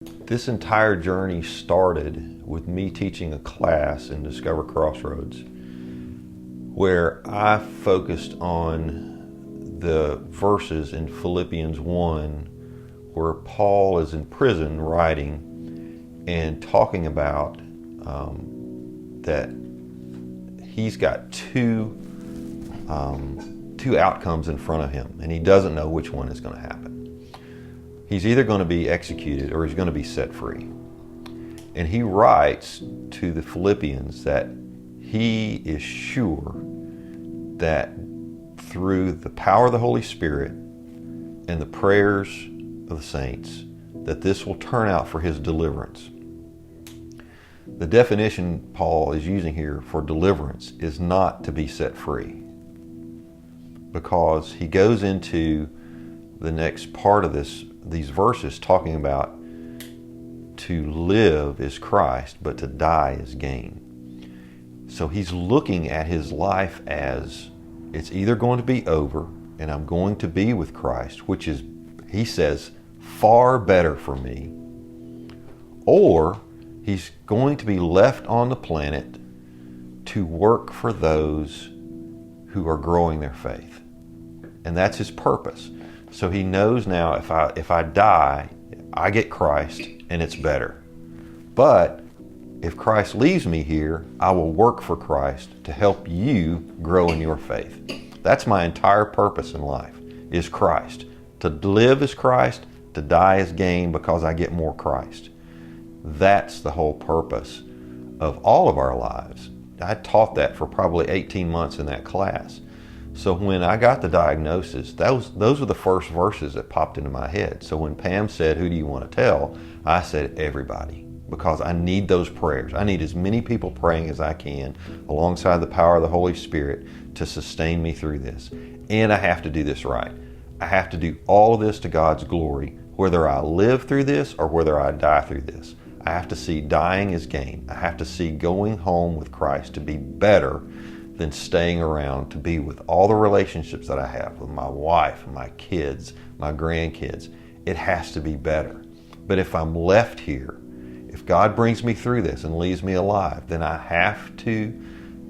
This entire journey started with me teaching a class in Discover Crossroads where I focused on the verses in Philippians 1 where Paul is in prison writing and talking about that he's got two outcomes in front of him, and he doesn't know which one is going to happen. He's either going to be executed or he's going to be set free. And he writes to the Philippians that he is sure that through the power of the Holy Spirit and the prayers of the saints, that this will turn out for his deliverance. The definition Paul is using here for deliverance is not to be set free, because he goes into the next part of these verses talking about to live is Christ, but to die is gain. So he's looking at his life as it's either going to be over and I'm going to be with Christ, which is, he says, far better for me, or he's going to be left on the planet to work for those who are growing their faith. And that's his purpose. So he knows now if I die, I get Christ and it's better. But if Christ leaves me here, I will work for Christ to help you grow in your faith. That's my entire purpose in life, is Christ. To live is Christ, to die is gain, because I get more Christ. That's the whole purpose of all of our lives. I taught that for probably 18 months in that class. So when I got the diagnosis, those were the first verses that popped into my head. So when Pam said, "Who do you want to tell?" I said, everybody, because I need those prayers. I need as many people praying as I can alongside the power of the Holy Spirit to sustain me through this. And I have to do this right. I have to do all of this to God's glory, whether I live through this or whether I die through this. I have to see dying as gain. I have to see going home with Christ to be better than staying around, to be with all the relationships that I have with my wife, my kids, my grandkids. It has to be better. But if I'm left here, if God brings me through this and leaves me alive, then I have to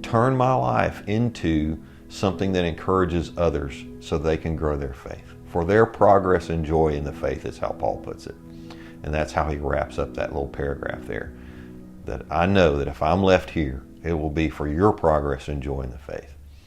turn my life into something that encourages others so they can grow their faith. For their progress and joy in the faith is how Paul puts it. And that's how he wraps up that little paragraph there. That I know that if I'm left here, it will be for your progress and joy in the faith.